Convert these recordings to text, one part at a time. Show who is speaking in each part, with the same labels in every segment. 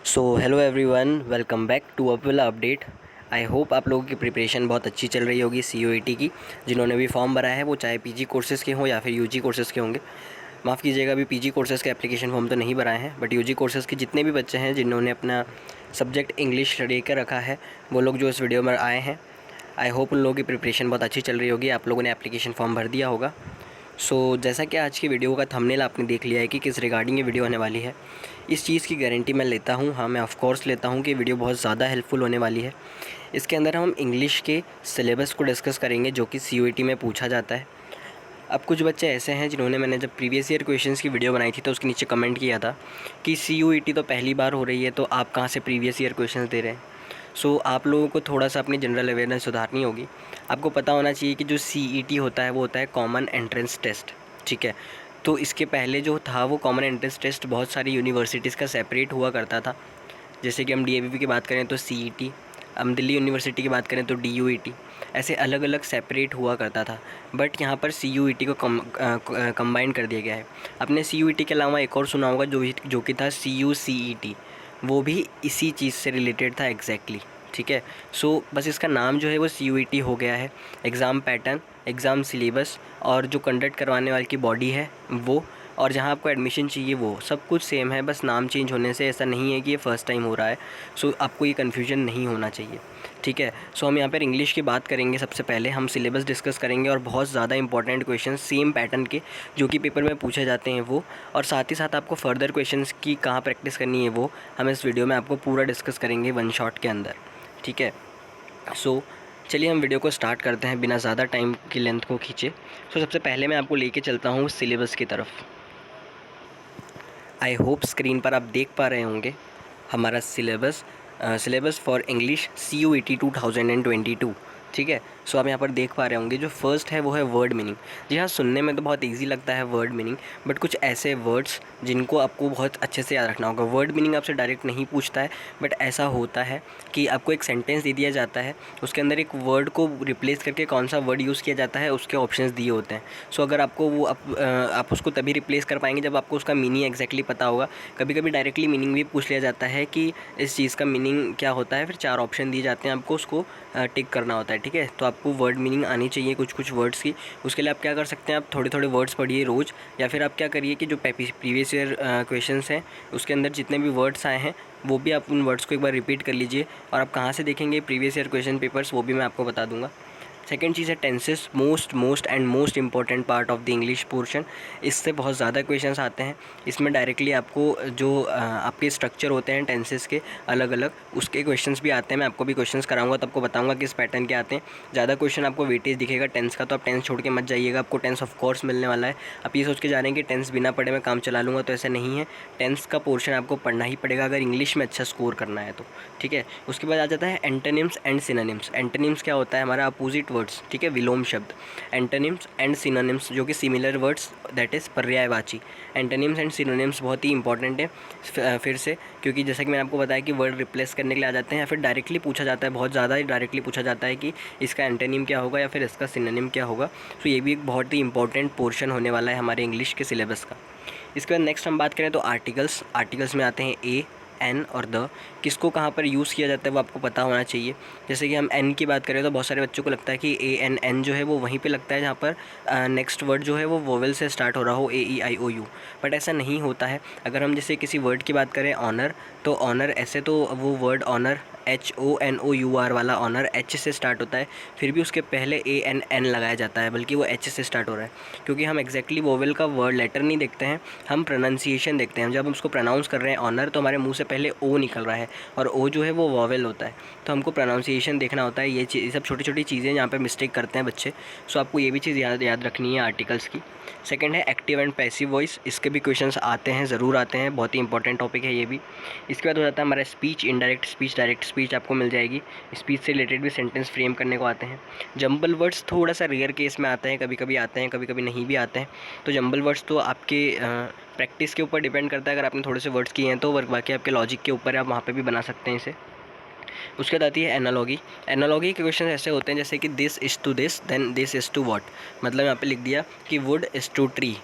Speaker 1: So hello everyone, welcome back to Upvila update. I hope आप लोगों की preparation बहुत अच्छी चल रही होगी CUET की। जिन्होंने भी फॉर्म भरा है वो चाहे पीजी कोर्सेज़ के हों या फिर यूजी कोर्सेज़ के होंगे। माफ़ कीजिएगा, अभी पीजी कोर्सेज़ के एप्लीकेशन फॉर्म तो नहीं भराए हैं, बट यूजी कोर्सेज़ के जितने भी बच्चे हैं जिन्होंने अपना सब्जेक्ट इंग्लिश लेकर रखा है वो लोग जो इस वीडियो में आए हैं, आई होप उन लोगों की प्रिपरेशन बहुत अच्छी चल रही होगी। आप लोगों ने एप्लीकेशन फॉर्म भर दिया होगा। जैसा कि आज की वीडियो का थंबनेल आपने देख लिया है कि किस रिगार्डिंग ये वीडियो होने वाली है, इस चीज़ की गारंटी मैं लेता हूँ। हाँ, मैं ऑफ़ कोर्स लेता हूँ कि वीडियो बहुत ज़्यादा हेल्पफुल होने वाली है। इसके अंदर हम इंग्लिश के सिलेबस को डिस्कस करेंगे जो कि CUET में पूछा जाता है। अब कुछ बच्चे ऐसे हैं जिन्होंने, मैंने जब प्रीवियस ईयर क्वेश्चंस की वीडियो बनाई थी तो उसके नीचे कमेंट किया था कि CUET तो पहली बार हो रही है, तो आप कहाँ से प्रीवियस ईयर क्वेश्चंस दे रहे हैं। आप लोगों को थोड़ा सा अपनी जनरल अवेयरनेस सुधारनी होगी। आपको पता होना चाहिए कि जो CET होता है वो होता है कॉमन एंट्रेंस टेस्ट, ठीक है। तो इसके पहले जो था वो कॉमन एंट्रेंस टेस्ट बहुत सारी यूनिवर्सिटीज़ का सेपरेट हुआ करता था। जैसे कि हम DAVP की बात करें तो CET, हम दिल्ली यूनिवर्सिटी की बात करें तो DUET, ऐसे अलग अलग सेपरेट हुआ करता था। बट यहाँ पर CUET को कंबाइन कर दिया गया है। आपने CUET के अलावा एक और सुना होगा जो कि था CUCET, वो भी इसी चीज़ से रिलेटेड था एग्जैक्टली, ठीक है। बस इसका नाम जो है वो CUET हो गया है। एग्ज़ाम पैटर्न, एग्ज़ाम सिलेबस और जो कंडक्ट करवाने वाले की बॉडी है वो, और जहाँ आपको एडमिशन चाहिए वो सब कुछ सेम है। बस नाम चेंज होने से ऐसा नहीं है कि ये फ़र्स्ट टाइम हो रहा है। आपको ये कन्फ्यूजन नहीं होना चाहिए, ठीक है। हम यहाँ पर इंग्लिश की बात करेंगे। सबसे पहले हम सिलेबस डिस्कस करेंगे और बहुत ज़्यादा इंपॉर्टेंट क्वेश्चन सेम पैटर्न के जो कि पेपर में पूछे जाते हैं वो, और साथ ही साथ आपको फर्दर क्वेश्चंस की कहाँ प्रैक्टिस करनी है वो हम इस वीडियो में आपको पूरा डिस्कस करेंगे वन शॉट के अंदर, ठीक है। चलिए हम वीडियो को स्टार्ट करते हैं बिना ज़्यादा टाइम की लेंथ को खींचे। सबसे पहले मैं आपको लेके चलता हूँ सिलेबस की तरफ। आई होप स्क्रीन पर आप देख पा रहे होंगे हमारा सिलेबस फॉर इंग्लिश CUET 2022, ठीक है। आप यहाँ पर देख पा रहे होंगे जो फर्स्ट है वो है वर्ड मीनिंग। जी हाँ, सुनने में तो बहुत इजी लगता है वर्ड मीनिंग, बट कुछ ऐसे वर्ड्स जिनको आपको बहुत अच्छे से याद रखना होगा। वर्ड मीनिंग आपसे डायरेक्ट नहीं पूछता है, बट ऐसा होता है कि आपको एक सेंटेंस दे दिया जाता है, उसके अंदर एक वर्ड को रिप्लेस करके कौन सा वर्ड यूज़ किया जाता है उसके ऑप्शंस दिए होते हैं। अगर आपको वो आप उसको तभी रिप्लेस कर पाएंगे जब आपको उसका मीनिंग एग्जैक्टली पता होगा। कभी कभी डायरेक्टली मीनिंग भी पूछ लिया जाता है कि इस चीज़ का मीनिंग क्या होता है, फिर 4 ऑप्शन दिए जाते हैं, आपको उसको टिक करना होता है, ठीक है। तो आपको वर्ड मीनिंग आनी चाहिए कुछ कुछ वर्ड्स की। उसके लिए आप क्या कर सकते हैं, आप थोड़े थोड़े वर्ड्स पढ़िए रोज़, या फिर आप क्या करिए कि जो प्रीवियस ईयर क्वेश्चंस हैं उसके अंदर जितने भी वर्ड्स आए हैं वो भी आप उन वर्ड्स को एक बार रिपीट कर लीजिए। और आप कहाँ से देखेंगे प्रीवियस ईयर क्वेश्चन पेपर्स वो भी मैं आपको बता दूंगा। सेकेंड चीज़ है tenses, most important part of the English portion. इससे बहुत ज़्यादा क्वेश्चंस आते हैं। इसमें डायरेक्टली आपको जो आपके स्ट्रक्चर होते हैं टेंसेस के अलग अलग, उसके क्वेश्चंस भी आते हैं। मैं आपको भी क्वेश्चंस कराऊंगा तो आपको बताऊंगा किस पैटर्न के आते हैं। ज़्यादा क्वेश्चन आपको वेटेज दिखेगा टेंस का, तो आप टेंस छोड़ के मत जाइएगा, आपको टेंस ऑफ कोर्स मिलने वाला है। आप ये सोच के जा रहे हैं कि टेंस बिना पढ़े मैं काम चला लूँगा, तो ऐसा नहीं है। टेंस का पोर्शन आपको पढ़ना ही पड़ेगा अगर इंग्लिश में अच्छा स्कोर करना है तो, ठीक है। उसके बाद आ जाता है एंटोनिम्स एंड सिनोनिम्स। एंटोनिम्स क्या होता है, हमारा अपोजिट वर्ड्स, ठीक है, विलोम शब्द। एंटोनिम्स एंड सिनोनिम्स जो कि सिमिलर वर्ड्स, दैट इज़ पर्यायवाची। एंटोनिम्स एंड सिनोनिम्स बहुत ही इंपॉर्टेंट है फिर से, क्योंकि जैसा कि मैंने आपको बताया कि वर्ड रिप्लेस करने के लिए आ जाते हैं या फिर डायरेक्टली पूछा जाता है, बहुत ज़्यादा ही डायरेक्टली पूछा जाता है कि इसका एंटोनिम क्या होगा या फिर इसका सिनोनिम क्या होगा। ये भी एक बहुत ही इंपॉर्टेंट पोर्शन होने वाला है हमारे इंग्लिश के सिलेबस का। इसके बाद नेक्स्ट हम बात करें तो आर्टिकल्स में आते हैं ए, एन और द। किसको कहाँ पर यूज़ किया जाता है वो आपको पता होना चाहिए। जैसे कि हम एन की बात करें तो बहुत सारे बच्चों को लगता है कि एन जो है वो वहीं पे लगता है जहाँ पर नेक्स्ट वर्ड जो है वो वोवेल से स्टार्ट हो रहा हो, AEIOU, बट ऐसा नहीं होता है। अगर हम जैसे किसी वर्ड की बात करें ऑनर, तो ऑनर ऐसे तो वो वर्ड ऑनर HONOUR वाला ऑनर H से स्टार्ट होता है, फिर भी उसके पहले ANN लगाया जाता है, बल्कि वो H से स्टार्ट हो रहा है, क्योंकि हम एग्जैक्टली वोवेल का वर्ड लेटर नहीं देखते हैं, हम प्रोनाउंसिएशन देखते हैं। जब हम उसको प्रोनाउंस कर रहे हैं ऑनर, तो हमारे मुंह से पहले ओ निकल रहा है और ओ जो है वो वोवेल होता है, तो हमको प्रोनाउंसिएशन देखना होता है। ये सब छोटी छोटी चीज़ें यहाँ पे मिस्टेक करते हैं बच्चे। आपको ये भी चीज़ याद रखनी है आर्टिकल्स की। सेकंड है एक्टिव एंड पैसिव वॉइस। इसके भी क्वेश्चंस आते हैं, ज़रूर आते हैं, बहुत ही इंपॉर्टेंट टॉपिक है ये भी। इसके बाद हो जाता है हमारा speech, indirect speech, direct speech आपको मिल जाएगी। स्पीच से रिलेटेड भी सेंटेंस फ्रेम करने को आते हैं। जंबल वर्ड्स थोड़ा सा रेयर केस में आते हैं, कभी कभी आते हैं, कभी कभी नहीं भी आते हैं। तो जंबल वर्ड्स तो आपके प्रैक्टिस के ऊपर डिपेंड करता है। अगर आपने थोड़े से वर्ड्स किए हैं तो बाकी आपके लॉजिक के ऊपर है, आप वहाँ पे भी बना सकते हैं इसे। उसके बाद आती है एनालॉगी। एनालॉगी के क्वेश्चन ऐसे होते हैं जैसे कि this is to this, then this is to what. मतलब यहाँ पे लिख दिया कि wood is to tree,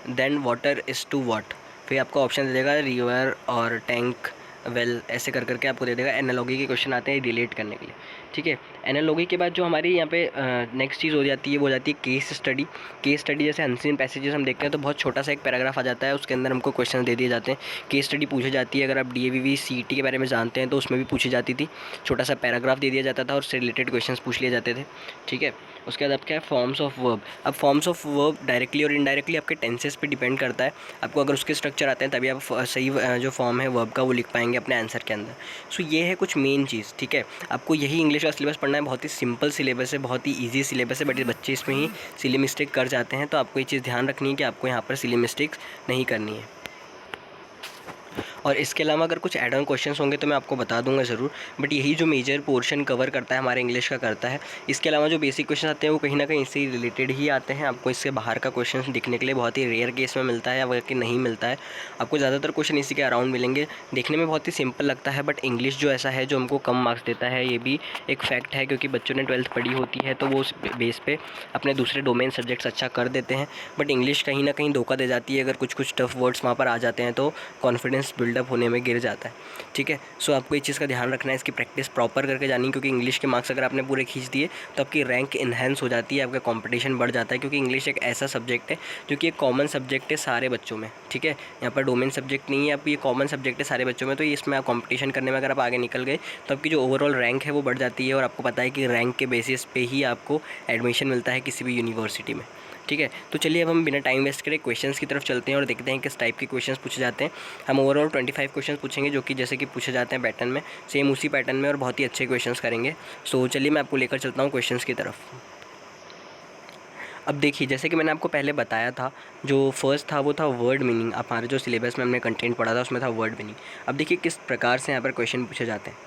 Speaker 1: then water is to what. फिर आपको ऑप्शन दे देगा रिवर और टैंक, वेल, ऐसे कर करके आपको दे देगा। एनालॉगी के क्वेश्चन आते हैं रिलेट करने के लिए, ठीक है। एनालॉगी के बाद जो हमारी यहाँ पे नेक्स्ट चीज़ हो जाती है वो हो जाती है केस स्टडी। केस स्टडी जैसे अनसीन पैसेजेस हम देखते हैं तो बहुत छोटा सा एक पैराग्राफ आ जाता है, उसके अंदर हमको क्वेश्चन दे दिए जाते हैं, केस स्टडी पूछी जाती है। अगर आप DAVV CET के बारे में जानते हैं तो उसमें भी पूछी जाती थी, छोटा सा पैराग्राफ दे दिया जाता था और उससे रिलेटेड क्वेश्चन पूछ लिए जाते थे, ठीक है। उसके बाद आपका है फॉर्म्स ऑफ वर्ब। अब फॉर्म्स ऑफ वर्ब डायरेक्टली और इनडायरेक्टली आपके टेंसेस पे डिपेंड करता है। आपको अगर उसके स्ट्रक्चर आते हैं तभी आप सही जो फॉर्म है वर्ब का वो लिख पाएंगे अपने आंसर के अंदर। सो ये है कुछ मेन चीज़, ठीक है। आपको यही इंग्लिश का सिलेबस पढ़ना है, बहुत ही सिंपल सिलेबस है, बहुत ही ईजी सिलेबस है, बट बच्चे इसमें ही सिली मिस्टेक कर जाते हैं। तो आपको ये चीज़ ध्यान रखनी है कि आपको यहाँ पर सिली मिस्टेक्स नहीं करनी है। और इसके अलावा अगर कुछ एड ऑन क्वेश्चंस होंगे तो मैं आपको बता दूंगा ज़रूर, बट यही जो मेजर पोर्शन कवर करता है हमारे इंग्लिश का करता है। इसके अलावा जो बेसिक क्वेश्चन आते हैं वो कहीं ना कहीं इससे रिलेटेड ही आते हैं। आपको इससे बाहर का क्वेश्चन दिखने के लिए बहुत ही रेयर केस में मिलता है या कि नहीं मिलता है। आपको ज़्यादातर क्वेश्चन इसी के अराउंड मिलेंगे। देखने में बहुत ही सिंपल लगता है, बट इंग्लिश जो ऐसा है जो हमको कम मार्क्स देता है, ये भी एक फैक्ट है, क्योंकि बच्चों ने 12th पढ़ी होती है तो वो उस बेस पे अपने दूसरे डोमेन सब्जेक्ट्स अच्छा कर देते हैं, बट इंग्लिश कहीं ना कहीं धोखा दे जाती है। अगर कुछ कुछ टफ वर्ड्स वहाँ पर आ जाते हैं तो कॉन्फिडेंस बिल्डअप होने में गिर जाता है, ठीक है। सो आपको ये चीज़ का ध्यान रखना है, इसकी प्रैक्टिस प्रॉपर करके जानी, क्योंकि इंग्लिश के मार्क्स अगर आपने पूरे खींच दिए तो आपकी रैंक इन्हेंस हो जाती है, आपका कंपटीशन बढ़ जाता है, क्योंकि इंग्लिश एक ऐसा सब्जेक्ट है जो कि एक कॉमन सब्जेक्ट है सारे बच्चों में, ठीक है। यहाँ पर डोमेन सब्जेक्ट नहीं है, आप ये कॉमन सब्जेक्ट है सारे बच्चों में। तो इसमें आप कॉम्पिटिशन करने में अगर आप आगे निकल गए तो आपकी जो ओवरऑल रैंक है वो बढ़ जाती है, और आपको पता है कि रैंक के बेसिस पे ही आपको एडमिशन मिलता है किसी भी यूनिवर्सिटी में, ठीक है। तो चलिए अब हम बिना टाइम वेस्ट करे क्वेश्चंस की तरफ चलते हैं और देखते हैं किस टाइप के क्वेश्चंस पूछे जाते हैं। हम ओवरऑल 25 क्वेश्चंस पूछेंगे जो कि जैसे कि पूछे जाते हैं पैटर्न में, सेम उसी पैटर्न में, और बहुत ही अच्छे क्वेश्चंस करेंगे। सो चलिए मैं आपको लेकर चलता हूँ क्वेश्चंस की तरफ। अब देखिए, जैसे कि मैंने आपको पहले बताया था, जो फर्स्ट था वो था वर्ड मीनिंग। हमारे जो सिलेबस में हमने कंटेंट पढ़ा था उसमें था वर्ड मीनिंग। अब देखिए किस प्रकार से यहाँ पर क्वेश्चन पूछे जाते हैं,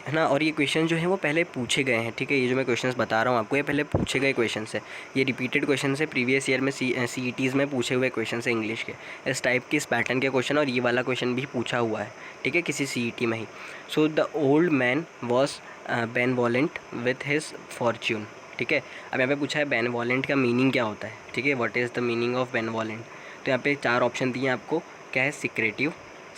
Speaker 1: है ना। और ये क्वेश्चन जो है वो पहले पूछे गए हैं, ठीक है। ये जो मैं क्वेश्चंस बता रहा हूँ आपको, ये पहले पूछे गए क्वेश्चन है, ये रिपीटेड क्वेश्चन है, प्रीवियस ईयर में CETs में पूछे हुए क्वेश्चन है इंग्लिश के, इस टाइप के, इस पैटर्न के क्वेश्चन। और ये वाला क्वेश्चन भी पूछा हुआ है, ठीक है, किसी CET में ही। So the old man was benevolent with his fortune, ठीक है। अब यहाँ पे पूछा है बेनवॉलेंट का मीनिंग क्या होता है, ठीक है, what is the meaning of benevolent. तो यहाँ पे 4 ऑप्शन दिए हैं आपको, क्या है, सिक्रेटिव,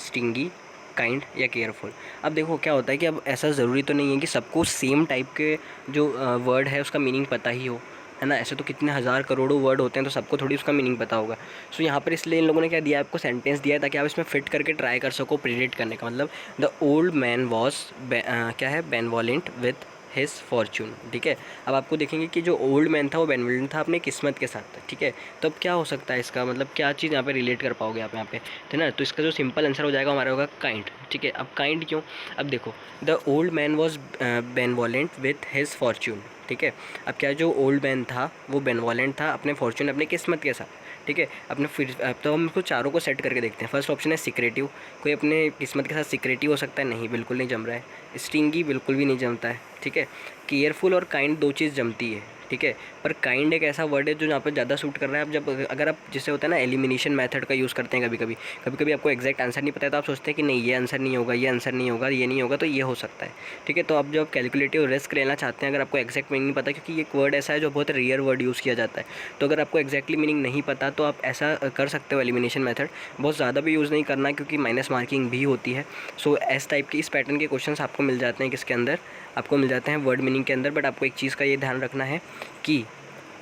Speaker 1: स्टिंगी, काइंड या केयरफुल। अब देखो क्या होता है कि अब ऐसा ज़रूरी तो नहीं है कि सबको सेम टाइप के जो वर्ड है उसका मीनिंग पता ही हो, है ना। ऐसे तो कितने हज़ार करोड़ों वर्ड होते हैं, तो सबको थोड़ी उसका मीनिंग पता होगा। सो यहाँ पर इसलिए इन लोगों ने क्या दिया, आपको सेंटेंस दिया है ताकि आप इसमें फिट करके ट्राई कर सको प्रिडिक्ट करने का। मतलब द ओल्ड मैन वॉज क्या है, बेनवॉलेंट विथ हिज फॉर्चून, ठीक है। अब आपको देखेंगे कि जो ओल्ड मैन था वो बेनवॉलेंट था अपने किस्मत के साथ, ठीक है। तो अब क्या हो सकता है इसका, मतलब क्या चीज़ यहाँ पे रिलेट कर पाओगे आप यहाँ पे, है ना। तो इसका जो सिंपल आंसर हो जाएगा हमारा होगा काइंड, ठीक है। अब काइंड क्यों, अब देखो, the old man was benevolent with his fortune, ठीक है। अब क्या, जो ओल्ड मैन था वो बेनवॉलेंट था अपने फॉर्चून, अपने किस्मत के साथ, ठीक है। अपने फिर अब तो हम इसको चारों को सेट करके देखते हैं। फर्स्ट ऑप्शन है सिक्रेटिव, कोई अपने किस्मत के साथ सिक्रेटिव हो सकता है, नहीं, बिल्कुल नहीं जम रहा है। स्टिंगी बिल्कुल भी नहीं जमता है, ठीक है। केयरफुल और काइंड 2 चीज़ जमती है, ठीक है। पर काइंड एक ऐसा वर्ड है जो यहाँ पर ज़्यादा सूट कर रहा है। अब जब अगर आप, जैसे होता है ना, एलिमिनेशन मेथड का यूज़ करते हैं कभी कभी आपको एग्जैक्ट आंसर नहीं पता है तो आप सोचते हैं कि नहीं ये आंसर नहीं होगा, ये आंसर नहीं होगा, ये नहीं होगा, तो ये हो सकता है, ठीक है। तो आप जब कैलकुलेटिव रिस्क लेना चाहते हैं, अगर आपको एग्जैक्ट मीनिंग नहीं पता, क्योंकि एक वर्ड ऐसा है जो बहुत रेयर वर्ड यूज़ किया जाता है, तो अगर आपको एग्जैक्टली मीनिंग नहीं पता तो आप ऐसा कर सकते हो एलिमिनेशन मेथड। बहुत ज़्यादा भी यूज़ नहीं करना क्योंकि माइनस मार्किंग भी होती है। सो इस टाइप के, इस पैटर्न के क्वेश्चन आपको मिल जाते हैं किसके अंदर, आपको मिल जाते हैं वर्ड मीनिंग के अंदर। बट आपको एक चीज़ का ये ध्यान रखना है कि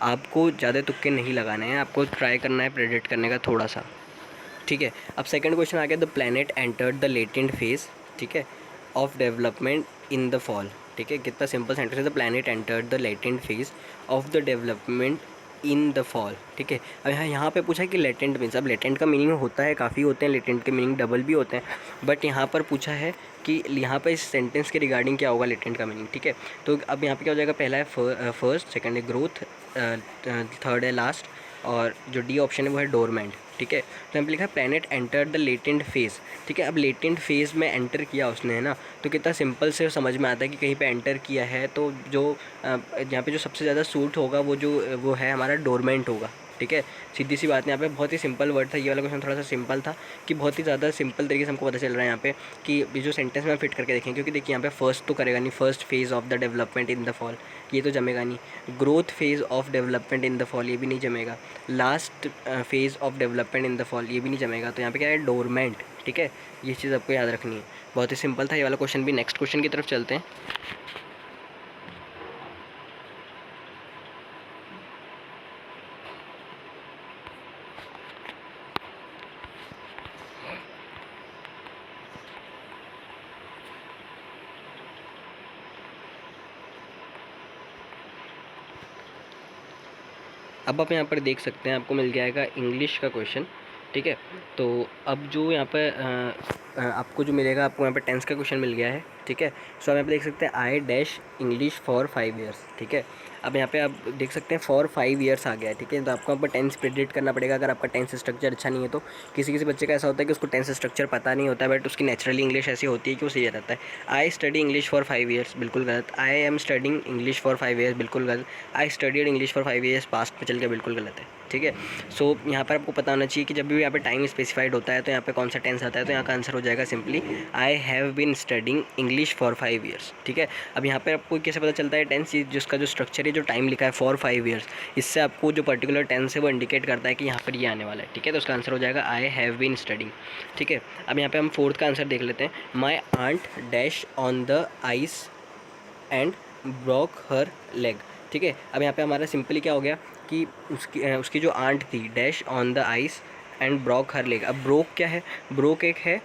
Speaker 1: आपको ज़्यादा तुक्के नहीं लगाने हैं, आपको ट्राई करना है प्रेडिक्ट करने का थोड़ा सा, ठीक है। अब सेकंड क्वेश्चन आ गया, the planet entered the latent phase, ठीक है, of development in the fall, ठीक है। कितना सिंपल सेंटेंस है, the planet entered the latent phase of the development in the fall, ठीक है। अब यहाँ पे पूछा है कि लेटेंट मीन्स, अब लेटेंट का मीनिंग होता है, काफ़ी होते हैं लेटेंट के मीनिंग, डबल भी होते हैं, बट यहाँ पर पूछा है कि यहाँ पर इस सेंटेंस के रिगार्डिंग क्या होगा लेटेंट का मीनिंग, ठीक है। तो अब यहाँ पे क्या हो जाएगा, पहला है फर्स्ट, सेकंड है ग्रोथ, थर्ड है लास्ट, और जो डी ऑप्शन है वो है डोरमेंट, ठीक है। तो यहाँ पे लिखा है planet enter the latent phase, ठीक है। अब लेटेंट फेज़ में एंटर किया उसने, है ना, तो कितना सिंपल से समझ में आता है कि कहीं पे एंटर किया है, तो जो यहाँ पे जो सबसे ज़्यादा सूट होगा वो है हमारा डोरमेंट होगा, ठीक है, सीधी सी बात है। यहाँ पे बहुत ही सिंपल वर्ड था, ये वाला क्वेश्चन थोड़ा सा सिंपल था कि बहुत ही ज़्यादा सिंपल तरीके से हमको पता चल रहा है यहाँ पे कि ये जो सेंटेंस में हम फिट करके देखें, क्योंकि देखिए यहाँ पे फर्स्ट तो करेगा नहीं, first phase of the development in the fall, ये तो जमेगा नहीं। Growth phase of development in the fall, ये भी नहीं जमेगा। Last phase of development in the fall, ये भी नहीं जमेगा। तो यहाँ पे क्या है, डोरमेंट, ठीक है, ये चीज़ आपको याद रखनी है। बहुत ही सिंपल था ये वाला क्वेश्चन भी। नेक्स्ट क्वेश्चन की तरफ चलते हैं। अब आप यहाँ पर देख सकते हैं, आपको मिल जाएगा इंग्लिश का क्वेश्चन, ठीक है। तो अब जो यहाँ पर आपको जो मिलेगा, आपको यहाँ पर टेंस का क्वेश्चन मिल गया है, ठीक है। सो आप यहाँ पे देख सकते हैं I dash English for 5 years, ठीक है। अब यहाँ पे आप देख सकते हैं फॉर 5 ईयर्स आ गया है, ठीक है। तो आपको यहाँ पर टेंस प्रेडिक्ट करना पड़ेगा। अगर आपका टेंस स्ट्रक्चर अच्छा नहीं है तो किसी किसी बच्चे का ऐसा होता है कि उसको टेंस स्ट्रक्चर पता नहीं होता है, बट उसकी नेचुरली इंग्लिश ऐसी होती है कि वो सही रहता है। I study English for 5 years, बिल्कुल गलत। I am studying English for 5 years, बिल्कुल गलत। I studied English for 5 years, past में चल के, बिल्कुल गलत है, ठीक है। सो यहाँ पर आपको पता होना चाहिए कि जब भी यहाँ पे टाइम स्पेसिफाइड होता है तो यहाँ पे कौन सा टेंस आता है। तो यहाँ का आंसर हो जाएगा simply I have been studying English for 5 years, ठीक है। अब यहाँ पर आपको कैसे पता चलता है टेंस, जिसका जो स्ट्रक्चर है, जो टाइम लिखा है फॉर 5 ईयर्स, इससे आपको जो पर्टिकुलर टेंस है वो इंडिकेट करता है कि यहाँ पर ये आने वाला है, ठीक है। तो उसका आंसर हो जाएगा आई हैव बीन स्टडिंग, ठीक है। अब यहाँ पे हम फोर्थ का आंसर देख लेते हैं। My aunt dash on the ice and broke her leg, ठीक है। अब यहाँ पे हमारा सिंपली क्या हो गया कि उसकी जो आंट थी, dash on the ice and broke her leg. अब ब्रोक क्या है, ब्रोक एक है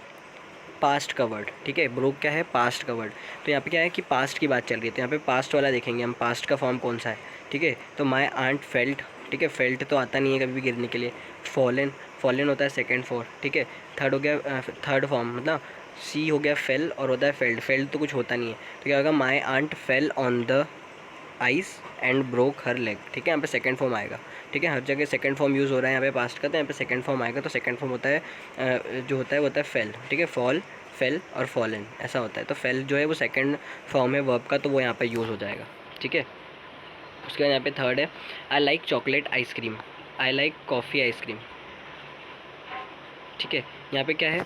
Speaker 1: पास्ट का वर्ड, ठीक है। ब्रोक क्या है, पास्ट का वर्ड। तो यहाँ पे क्या है कि पास्ट की बात चल रही है, तो यहाँ पे पास्ट वाला देखेंगे हम, पास्ट का फॉर्म कौन सा है, ठीक है। तो माई आंट फेल्ट, ठीक है, फेल्ट तो आता नहीं है कभी भी गिरने के लिए। फॉलन, फॉलन होता है सेकेंड फॉर्म, ठीक है। थर्ड हो गया, थर्ड फॉर्म मतलब सी हो गया फेल, और होता है फेल्ड, फेल्ड तो कुछ होता नहीं है। तो क्या होगा, my aunt fell on the ice and broke her leg, ठीक है। यहाँ पे सेकंड फॉर्म आएगा, ठीक है। हर जगह सेकंड फॉर्म यूज़ हो रहा है यहाँ पे पास्ट का, तो यहाँ पे सेकंड फॉर्म आएगा। तो सेकंड फॉर्म होता है जो होता है वो होता है फेल, ठीक है। फॉल, फेल और फॉलन, ऐसा होता है। तो फेल जो है वो सेकंड फॉर्म है वर्ब का, तो वो यहाँ पे यूज़ हो जाएगा, ठीक है। उसके बाद यहाँ पे थर्ड है I like chocolate ice cream, I like coffee ice cream, ठीक है। यहाँ पे क्या है,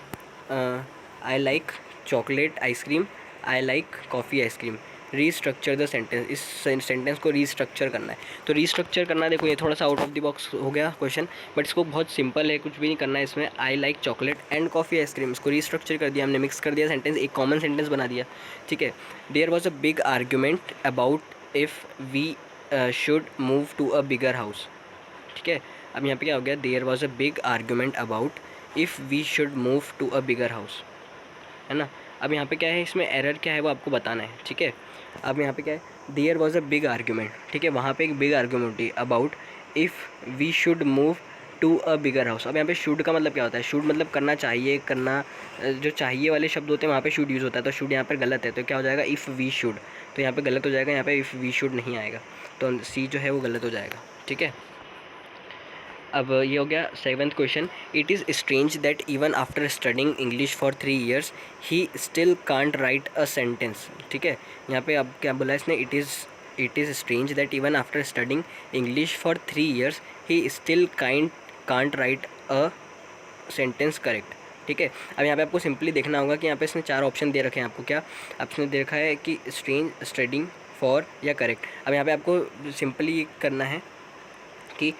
Speaker 1: I like chocolate ice cream, I like coffee ice cream. Restructure the sentence, इस सेंटेंस को रीस्ट्रक्चर करना है। तो रीस्ट्रक्चर करना, देखो ये थोड़ा सा आउट ऑफ द बॉक्स हो गया क्वेश्चन, बट इसको बहुत सिंपल है, कुछ भी नहीं करना है इसमें। I like chocolate and coffee ice cream, इसको रीस्ट्रक्चर कर दिया हमने, मिक्स कर दिया सेंटेंस, एक कॉमन सेंटेंस बना दिया, ठीक है। There was a big argument about if we should move to a bigger house, ठीक है। अब यहाँ पे क्या हो गया, there was a big argument about if we should move to a bigger house, है ना। अब यहाँ पे क्या है, इसमें एरर क्या है वो आपको बताना है, ठीक है। अब यहाँ पे क्या है, there was a big argument, ठीक है, वहाँ पे एक बिग आर्ग्यूमेंट थी about if we should move to a bigger house. अब यहाँ पे शुड का मतलब क्या होता है, शुड मतलब करना चाहिए, करना, जो चाहिए वाले शब्द होते हैं वहाँ पे शुड यूज़ होता है। तो शुड यहाँ पर गलत है, तो क्या हो जाएगा, इफ़ वी शुड, तो यहाँ पे गलत हो जाएगा, यहाँ पे इफ़ वी शुड नहीं आएगा, तो सी जो है वो गलत हो जाएगा, ठीक है। अब ये हो गया seventh question. It is strange that even after studying English for 3 years he still can't right a sentence, ठीक है। यहाँ पे अब क्या बोला इसने, it is strange that even after studying English for 3 years he still can't right a sentence correct, ठीक है। अब यहाँ पे आपको सिंपली देखना होगा कि यहाँ पे इसने 4 ऑप्शन दे रखे हैं आपको। क्या आपने दे रखा है कि स्ट्रेंज, स्टडिंग, फॉर या करेक्ट। अब यहाँ पे आपको सिंपली करना है कि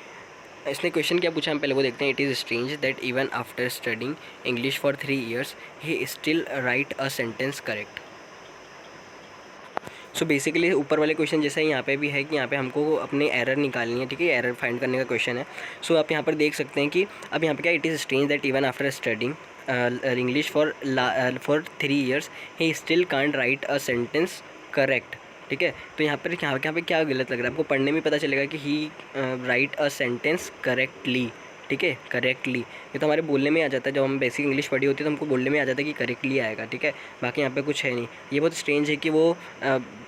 Speaker 1: इसने क्वेश्चन क्या पूछा, हम पहले वो देखते हैं। It is strange that even after studying English for 3 years he still right a sentence correct. So basically ऊपर वाले क्वेश्चन जैसा ही यहाँ पे भी है कि यहाँ पे हमको अपने एरर निकालनी है, ठीक है। एरर फाइंड करने का क्वेश्चन है। सो आप यहाँ पर देख सकते हैं कि अब यहाँ पे क्या, it is strange that even after studying English for 3 years he still can't right a sentence correct, ठीक है। तो यहाँ पे क्या गलत लग रहा है आपको, पढ़ने में पता चलेगा कि ही राइट अ सेंटेंस करेक्टली, ठीक है, करेक्टली। ये तो हमारे बोलने में आ जाता है, जब हम बेसिक इंग्लिश पढ़ी होती है तो हमको बोलने में आ जाता है कि करेक्टली आएगा, ठीक है। बाकी यहाँ पे कुछ है नहीं। ये बहुत स्ट्रेंज है कि वो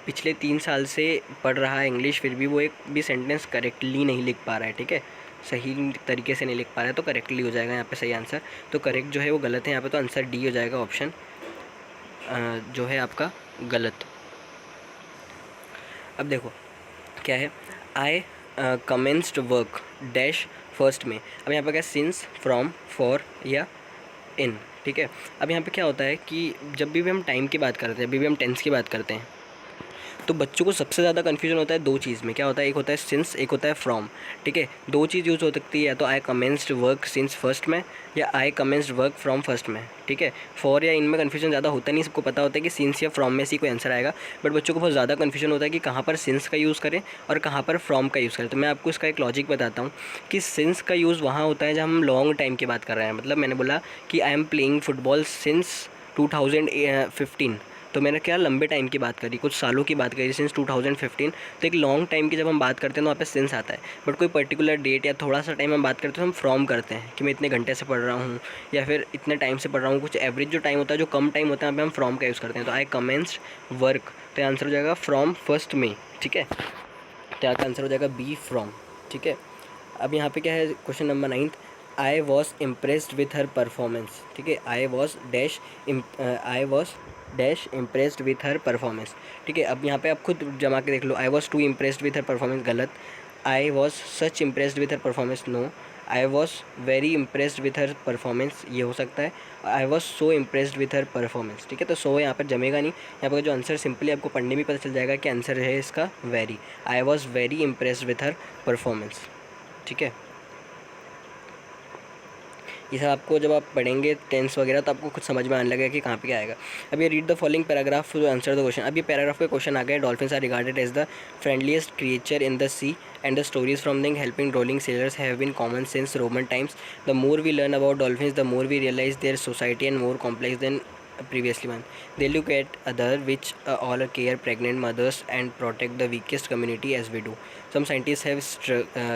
Speaker 1: पिछले 3 साल से पढ़ रहा है इंग्लिश, फिर भी वो एक भी सेंटेंस करेक्टली नहीं लिख पा रहा है, ठीक है, सही तरीके से नहीं लिख पा रहा है। तो करेक्टली हो जाएगा यहाँ पे सही आंसर। तो करेक्ट जो है वो गलत है यहाँ पे, तो आंसर डी हो जाएगा, ऑप्शन जो है आपका गलत। अब देखो क्या है, आई कमेंस्ड वर्क डैश फर्स्ट में। अब यहाँ पर क्या सिंस, फ्रॉम, फॉर या इन, ठीक है। अब यहाँ पे क्या होता है कि जब भी हम टाइम की बात करते हैं, जब भी हम टेंस की बात करते हैं, तो बच्चों को सबसे ज़्यादा कन्फ्यूजन होता है दो चीज़ में। क्या होता है, एक होता है सिंस, एक होता है फ्रॉम, ठीक है। दो चीज़ यूज़ हो सकती है, या तो आई कमेंस्ड वर्क सिंस फर्स्ट में, या आई कमेंस्ड वर्क फ्रॉम फर्स्ट में, ठीक है। फॉर या इनमें कन्फ्यूजन ज़्यादा होता नहीं, सबको पता होता है कि सिंस या फ्रॉम में से कोई आंसर आएगा। बट बच्चों को बहुत ज़्यादा कन्फ्यूजन होता है कि कहाँ पर सिंस का यूज़ करें और कहाँ पर फ्रॉम का यूज़ करें। तो मैं आपको इसका एक लॉजिक बताता हूँ कि सिंस का यूज़ वहाँ होता है जब हम लॉन्ग टाइम की बात कर रहे हैं। मतलब मैंने बोला कि I am playing football since 2015, तो मैंने क्या लंबे टाइम की बात करी, कुछ सालों की बात करी, सिंस 2015। तो एक लॉन्ग टाइम की जब हम बात करते हैं तो वहाँ पे सिंस आता है। बट कोई पर्टिकुलर डेट या थोड़ा सा टाइम हम बात करते हैं तो हम फ्रॉम करते हैं कि मैं इतने घंटे से पढ़ रहा हूँ या फिर इतने टाइम से पढ़ रहा हूँ। कुछ एवरेज जो टाइम होता है, जो कम टाइम होता है, वहाँ पे हम फ्रॉम का यूज़ करते हैं। तो आई कमेंस्ड वर्क, तो आंसर हो जाएगा फ्रॉम फर्स्ट में, ठीक है। तो यहाँ का आंसर हो जाएगा बी, फ्रॉम, ठीक है। अब यहाँ पे क्या है, question number 9, I was impressed with her performance, ठीक है। I was dash impressed with her performance, ठीक है। अब यहाँ पे आप खुद जमा के देख लो, I was too impressed with her performance, गलत। I was such impressed with her performance, no. I was very impressed with her performance, ये हो सकता है। I was so impressed with her performance, ठीक है। तो सो यहाँ पर जमेगा नहीं, यहाँ पर जो आंसर सिंपली आपको पढ़ने में पता चल जाएगा कि आंसर है इसका very. I was very impressed with her performance, ठीक है। ये सब आपको जब आप पढ़ेंगे टेंस वगैरह तो आपको खुद समझ में आने लगेगा कि कहाँ पे क्या आएगा। अब ये read the following paragraph to answer the question. अब ये पैराग्राफ का क्वेश्चन आ गया, dolphins are regarded as the friendliest creature in the sea and the stories from them helping drowning sailors have been common since Roman times. The more we learn about dolphins the more we realise their society and more complex than previously one. They look at other which all care pregnant mothers and protect the weakest community as we do. Some scientists have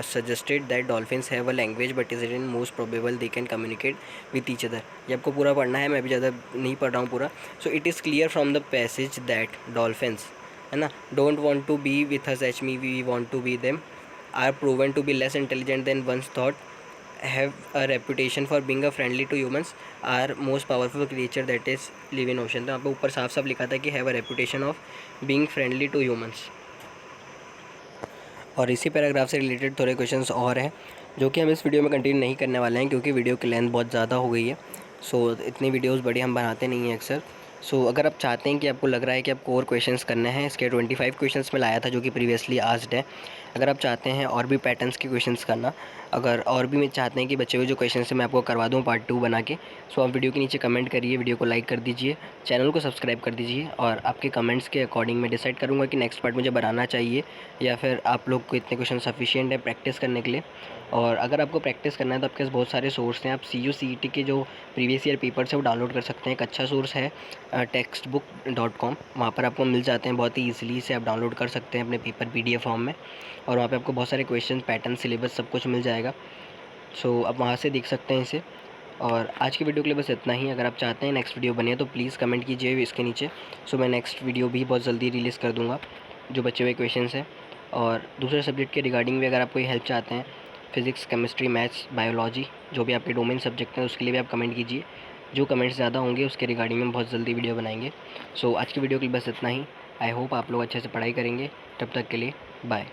Speaker 1: suggested that dolphins have a language, but is it in most probable they can communicate with each other. ये आपको पूरा पढ़ना है, मैं भी ज़्यादा नहीं पढ़ रहा हूँ पूरा. So it is clear from the passage that dolphins, है ना, don't want to be with us as we want to be them, are proven to be less intelligent than once thought, have a reputation for being a friendly to humans, are most powerful creature that is live in ocean. तो यहाँ पे ऊपर साफ साफ लिखा था कि have a reputation of being friendly to humans। और इसी पैराग्राफ से रिलेटेड थोड़े क्वेश्चंस और हैं जो कि हम इस वीडियो में कंटिन्यू नहीं करने वाले हैं क्योंकि वीडियो की लेंथ बहुत ज़्यादा हो गई है। सो इतनी वीडियोस बड़ी हम बनाते नहीं हैं अक्सर। सो अगर आप चाहते हैं कि आपको लग रहा है कि आपको और क्वेश्चंस करने हैं, इसके 25 क्वेश्चंस में लाया था जो कि प्रीवियसली आस्क्ड है। अगर आप चाहते हैं और भी पैटर्न्स के क्वेश्चंस करना, अगर और भी चाहते हैं कि बचे हुए जो क्वेश्चन है मैं आपको करवा दूँ पार्ट 2 बना के, सो आप वीडियो के नीचे कमेंट करिए, वीडियो को लाइक कर दीजिए, चैनल को सब्सक्राइब कर दीजिए। और आपके कमेंट्स के अकॉर्डिंग मैं डिसाइड करूँगा कि नेक्स्ट पार्ट मुझे बनाना चाहिए या फिर आप लोग को इतने क्वेश्चन सफिशिएंट है प्रैक्टिस करने के लिए। और अगर आपको प्रैक्टिस करना है तो आपके पास बहुत सारे सोर्स हैं। आप CU/CET के जो प्रीवियस ईयर पेपर्स है वो डाउनलोड कर सकते हैं। एक अच्छा सोर्स है textbook.com, वहाँ पर आपको मिल जाते हैं बहुत ही ईजिली से, आप डाउनलोड कर सकते हैं अपने पेपर PDF फॉर्म में। और वहाँ पे आपको बहुत सारे क्वेश्चन, पैटर्न, सिलेबस सब कुछ मिल जाएगा। सो आप वहाँ से देख सकते हैं इसे। और आज की वीडियो के लिए बस इतना ही। अगर आप चाहते हैं नेक्स्ट वीडियो बने तो प्लीज़ कमेंट कीजिए इसके नीचे। सो मैं नेक्स्ट वीडियो भी बहुत जल्दी रिलीज़ कर दूँगा जो बचे हुए क्वेश्चंस हैं। और दूसरे सब्जेक्ट के रिगार्डिंग भी अगर आप कोई हेल्प चाहते हैं, फिज़िक्स, केमिस्ट्री, मैथ्स, बायोलॉजी, जो भी आपके डोमेन सब्जेक्ट हैं उसके लिए भी आप कमेंट कीजिए। जो कमेंट्स ज़्यादा होंगे उसके रिगार्डिंग में बहुत जल्दी वीडियो बनाएंगे। सो आज की वीडियो के लिए बस इतना ही। आई होप आप लोग अच्छे से पढ़ाई करेंगे। तब तक के लिए बाय।